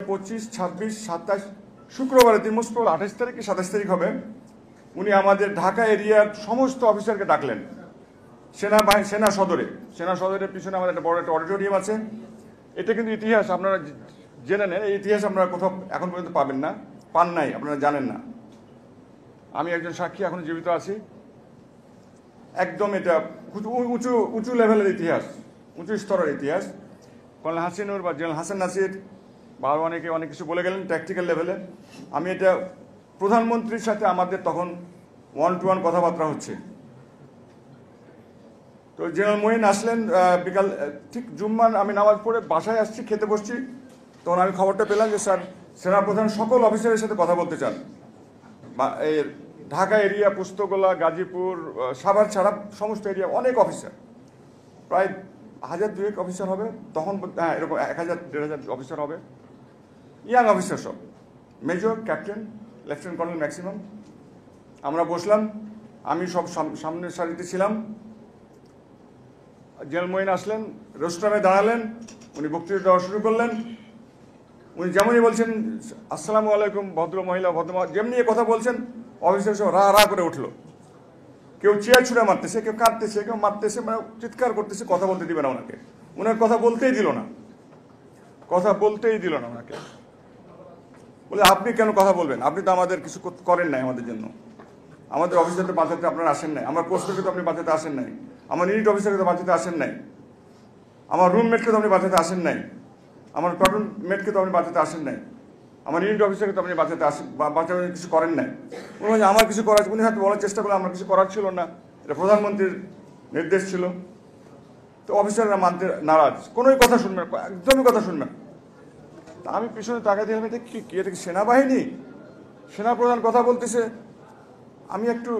25, 26, 27 শুক্রবারের দিন, মোস্ট প্রবল 28 তারিখ কি 27 তারিখ হবে, উনি আমাদের ঢাকা এরিয়ার সমস্ত অফিসারকে ডাকলেন সেনা সদরের পিছনে আমাদের একটা বড় একটা অডিটোরিয়াম আছে। এটা কিন্তু ইতিহাস, আপনারা জেনে নেন, এই ইতিহাস আপনারা কোথাও এখন পর্যন্ত পান নাই, আপনারা জানেন না। আমি একজন সাক্ষী, এখন জীবিত আছি। একদম এটা উঁচু লেভেলের ইতিহাস, উঁচু স্তরের ইতিহাস। কর্নেল হাসিনুর বা জেনারেল হাসান নাসির বা অনেকে অনেক কিছু বলে গেলেন ট্যাকটিক্যাল লেভেলে। আমি এটা প্রধানমন্ত্রীর সাথে আমাদের তখন 1-to-1 কথাবার্তা হচ্ছে। তো জেনারেল মঈন আসলেন বিকাল ঠিক জুম্মার, আমি নামাজ পড়ে বাসায় আসছি, খেতে বসছি, তখন আমি খবরটা পেলাম যে স্যার সেনাপ্রধান সকল অফিসারের সাথে কথা বলতে চান। বা ঢাকা এরিয়া, পুস্তকলা, গাজীপুর, সাভার ছাড়া সমস্ত এরিয়া অনেক অফিসার, প্রায় 1000-2000 অফিসার হবে তখন, হ্যাঁ এরকম 1000-1500 অফিসার হবে, ইয়াং অফিসার সব, major, captain, lieutenant colonel maximum. আমরা বসলাম, আমি সব সামনের সারিতে ছিলাম। জেনারেল মঈন আসলেন, রোস্টামে দাঁড়ালেন, উনি বক্তৃতা দেওয়া শুরু করলেন। উনি যেমনই বলছেন আসসালামু আলাইকুম ভদ্র মহিলা যেমনি কথা বলছেন, অফিসার সব রা করে উঠলো। কেউ চেয়ার ছুঁড়ে মারতেছে, কেউ কাঁদতেছে, কেউ মারতেছে, মানে চিৎকার করতেছে, কথা বলতে দিবে না ওনাকে। ওনার কথা বলতেই দিল না ওনাকে। বলে আপনি কেন কথা বলবেন, আপনি তো আমাদের কিছু করেন নাই আমাদের জন্য, আমাদের অফিসারদের বাঁচাতে আপনারা আসেন নাই, আমার কোস্টকে তো আপনি বাঁচাতে আসেন নাই, আমার ইউনিট অফিসারকে তো বাঁচাতে আসেন নাই, আমার রুমমেটকে তো আপনি বাঁচাতে আসেন নাই, আমার প্লাটুন মেটকে তো আপনি বাঁচাতে আসেন নাই, আমার ইউনিট অফিসারকে তো আপনি বাঁচাতে কিছু করেন নাই। উনি বলছেন আমার কিছু করার, উনি হয়তো বলার চেষ্টা করলে আমার কিছু করার ছিল না, এটা প্রধানমন্ত্রীর নির্দেশ ছিল। তো অফিসাররা মানতে নারাজ, কোনোই কথা শুনবে না, একদমই কথা শুনবে না। তা আমি পিছনে তাকাই দিলাম, এটা কি, এটা কি সেনাবাহিনী? সেনাপ্রধান কথা বলতেছে। আমি একটু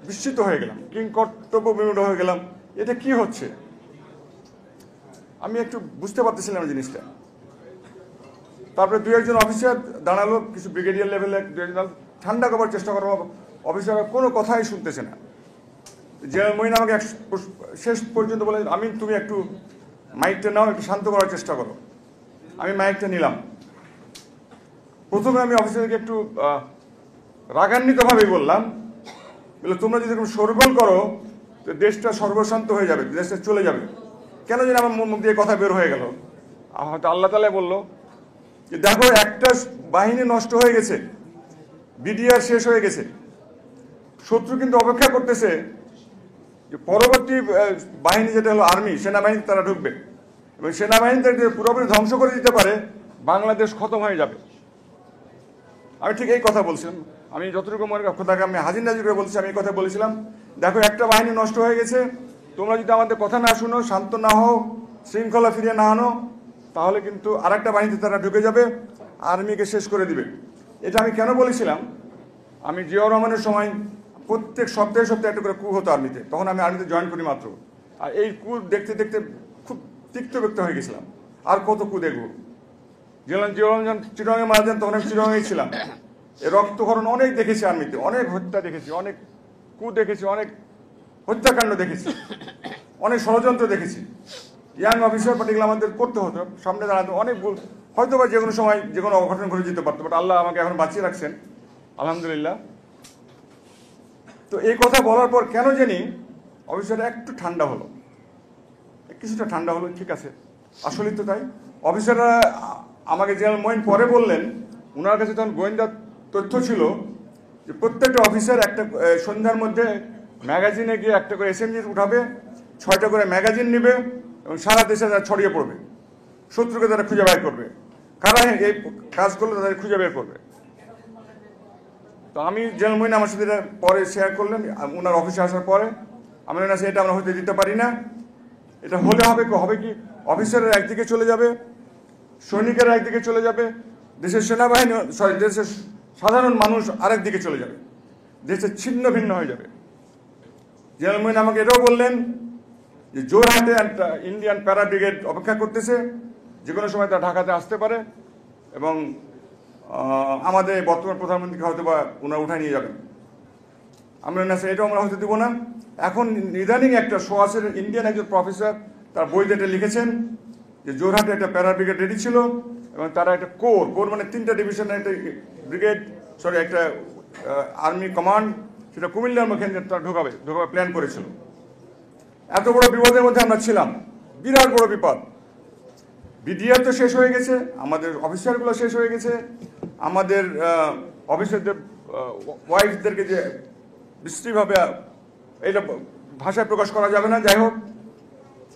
বিস্মিত হয়ে গেলাম, কর্তব্য বিমূঢ় হয়ে গেলাম, এটা কি হচ্ছে? আমি একটু বুঝতে পারতেছিলাম জিনিসটা। তারপরে 2-1 অফিসার দাঁড়ালো, কিছু ব্রিগেডিয়ার লেভেলে 2-1 ঠান্ডা করার চেষ্টা করবো, অফিসাররা কোনো কথাই শুনতেছে না। জেনারেল মঈন আমাকে শেষ পর্যন্ত বলে, তুমি একটু মাইকটা নাও, একটু শান্ত করার চেষ্টা করো। আমি মাইকটা নিলাম। প্রথমে আমি অফিসারকে একটু রাগান্বিতভাবেই বললাম, তোমরা যদি এরকম শোরগোল করো তো দেশটা সর্বশান্ত হয়ে যাবে, দেশটা চলে যাবে। কেন যেন আমার মুখ দিয়ে কথা বের হয়ে গেল, হয়তো আল্লাহ তাআলা বললো যে দেখো একটা বাহিনী নষ্ট হয়ে গেছে, বিডিআর শেষ হয়ে গেছে, শত্রু কিন্তু অপেক্ষা করতেছে যে পরবর্তী বাহিনী যেটা হলো আর্মি, সেনাবাহিনী, তারা ঢুকবে এবং সেনাবাহিনীতে পুরোপুরি ধ্বংস করে দিতে পারে, বাংলাদেশ খতম হয়ে যাবে। আমি ঠিক এই কথা বলছিলাম। আমি যতটুকু মনে কথাকে আমি হাজির নাজির করে বলছি, আমি এই কথা বলেছিলাম, দেখো একটা বাহিনী নষ্ট হয়ে গেছে, তোমরা যদি আমাদের কথা না শুনো, শান্ত না হও, শৃঙ্খলা ফিরিয়ে না আনো, তাহলে কিন্তু আরেকটা বাহিনীতে তারা ঢুকে যাবে, আর্মিকে শেষ করে দিবে। এটা আমি কেন বলেছিলাম, আমি জিয়াউর রহমানের সময় প্রত্যেক সপ্তাহে একটা করে কু হতো আর্মিতে, তখন আমি আর্মিতে জয়েন করি মাত্র। আর এই কু দেখতে দেখতে খুব তিক্ত হয়ে গেছিলাম, আর কত কু দেখবো। জিয়াউর রহমান চিটাগাঙে মারা যান, তখন আমি চিটাগাঙেই ছিলাম। এই রক্তক্ষরণ অনেক দেখেছি আর্মিতে, অনেক হত্যা দেখেছি, অনেক কু দেখেছি, অনেক হত্যাকাণ্ড দেখেছি, অনেক ষড়যন্ত্র দেখেছি। ইয়াং অফিসার পার্টিকুলার আমাদের করতে হতো, সামনে দাঁড়াতে অনেক ভুল, হয়তো বা যে কোনো সময় যে কোনো অঘটন ঘটে যেতে পারতো, বাট আল্লাহ আমাকে এখন বাঁচিয়ে রাখছেন, আলহামদুলিল্লাহ। তো এই কথা বলার পর কেন জানি অফিসাররা একটু ঠান্ডা হলো, কিছুটা ঠান্ডা হলো, ঠিক আছে, আসলেই তো তাই। অফিসাররা আমাকে জেনারেল মঈন পরে বললেন, ওনার কাছে তখন গোয়েন্দা তথ্য ছিল যে প্রত্যেকটা অফিসার একটা সন্ধ্যার মধ্যে ম্যাগাজিনে গিয়ে একটা করে এসএমজি উঠাবে, 6টা করে ম্যাগাজিন নেবে এবং সারা দেশে তারা ছড়িয়ে পড়বে, শত্রুকে তারা খুঁজে বের করবে, কারা এই কাজ করলে তাদের খুঁজে বের করবে। তো আমি জেনারেল মঈন আমার সাথে পরে শেয়ার করলেন, ওনার অফিসে আসার পরে আমি বললাম এটা আমরা হতে দিতে পারি না, এটা হলে হবে কি অফিসারের একদিকে চলে যাবে, সৈনিকেরা একদিকে চলে যাবে, দেশের সেনাবাহিনী দেশের সাধারণ মানুষ আরেক দিকে চলে যাবে, দেশে ছিন্ন ভিন্ন হয়ে যাবে। জেনারেল মঈন আমাকে এটাও বললেন যে জোরহাটে ইন্ডিয়ান প্যারা ব্রিগেড অপেক্ষা করতেছে, যে কোনো সময় তারা ঢাকাতে আসতে পারে এবং আমাদের বর্তমান প্রধানমন্ত্রীকে হয়তো বা ওনারা উঠায় নিয়ে যাবেন। আমরা না স্যার, এটাও আমরা হয়তো দেবো না। এখন ইদানিং একটা সোয়াসের ইন্ডিয়ান একজন প্রফেসর তার বইতে এটা লিখেছেন যে জোরহাটে একটা প্যারা ব্রিগেড রেডি ছিল এবং তারা একটা কোর মানে 3টা ডিভিশনের একটা ব্রিগেড, সরি একটা আর্মি কমান্ড, সেটা কুমিল্লার মুখে তারা ঢোকাবে প্ল্যান করেছিল। এত বড় বিপদের মধ্যে আমরা ছিলাম, বিরাট বড় বিপদ। বিডিআর তো শেষ হয়ে গেছে, আমাদের অফিসারগুলো শেষ হয়ে গেছে, আমাদের অফিসারদের ওয়াইফদেরকে যে বিশ্রীভাবে এটা ভাষায় প্রকাশ করা যাবে না, যাই হোক,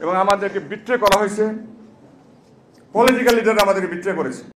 এবং আমাদেরকে বিট্রে করা হয়েছে, পলিটিক্যাল লিডার আমাদেরকে বিট্রে করেছে।